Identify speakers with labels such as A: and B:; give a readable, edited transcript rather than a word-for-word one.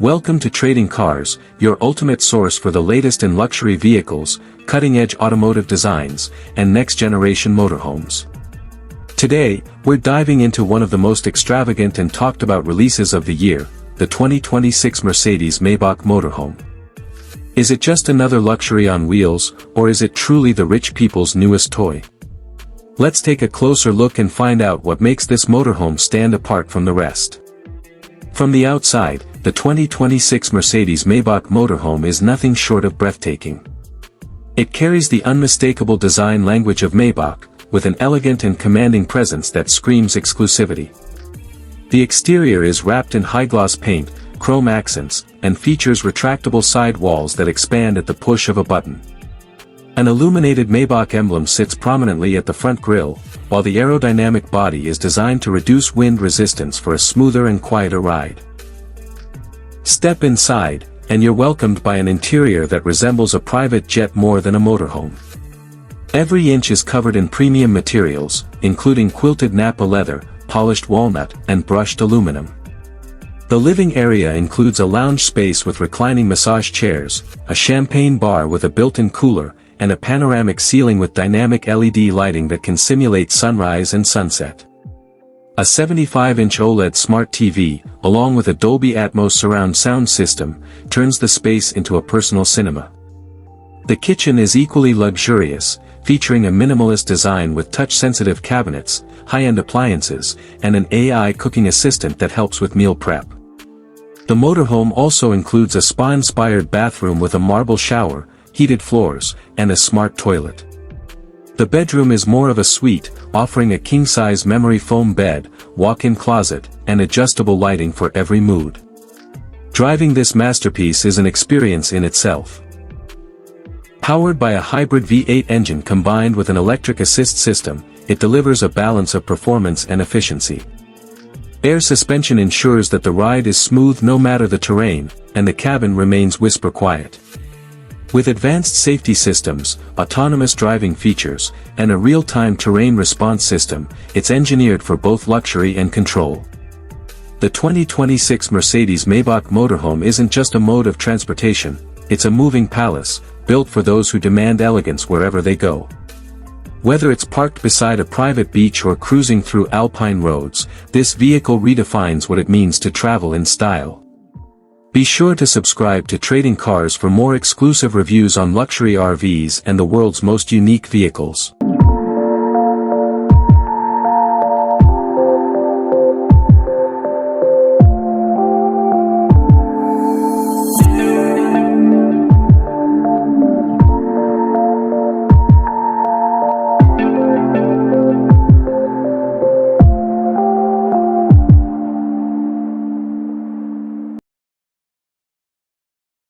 A: Welcome to Trading Cars, your ultimate source for the latest in luxury vehicles, cutting-edge automotive designs, and next-generation motorhomes. Today, we're diving into one of the most extravagant and talked-about releases of the year, the 2026 Mercedes-Maybach Motorhome. Is it just another luxury on wheels, or is it truly the rich people's newest toy? Let's take a closer look and find out what makes this motorhome stand apart from the rest. From the outside, the 2026 Mercedes-Maybach Motorhome is nothing short of breathtaking. It carries the unmistakable design language of Maybach, with an elegant and commanding presence that screams exclusivity. The exterior is wrapped in high-gloss paint, chrome accents, and features retractable side walls that expand at the push of a button. An illuminated Maybach emblem sits prominently at the front grille, while the aerodynamic body is designed to reduce wind resistance for a smoother and quieter ride. Step inside, and you're welcomed by an interior that resembles a private jet more than a motorhome. Every inch is covered in premium materials, including quilted Nappa leather, polished walnut, and brushed aluminum. The living area includes a lounge space with reclining massage chairs, a champagne bar with a built-in cooler, and a panoramic ceiling with dynamic LED lighting that can simulate sunrise and sunset. A 75-inch OLED smart TV, along with a Dolby Atmos surround sound system, turns the space into a personal cinema. The kitchen is equally luxurious, featuring a minimalist design with touch-sensitive cabinets, high-end appliances, and an AI cooking assistant that helps with meal prep. The motorhome also includes a spa-inspired bathroom with a marble shower, heated floors, and a smart toilet. The bedroom is more of a suite, offering a king-size memory foam bed, walk-in closet, and adjustable lighting for every mood. Driving this masterpiece is an experience in itself. Powered by a hybrid V8 engine combined with an electric assist system, it delivers a balance of performance and efficiency. Air suspension ensures that the ride is smooth no matter the terrain, and the cabin remains whisper quiet. With advanced safety systems, autonomous driving features, and a real-time terrain response system, it's engineered for both luxury and control. The 2026 Mercedes-Maybach Motorhome isn't just a mode of transportation, it's a moving palace, built for those who demand elegance wherever they go. Whether it's parked beside a private beach or cruising through alpine roads, this vehicle redefines what it means to travel in style. Be sure to subscribe to Trading Cars for more exclusive reviews on luxury RVs and the world's most unique vehicles.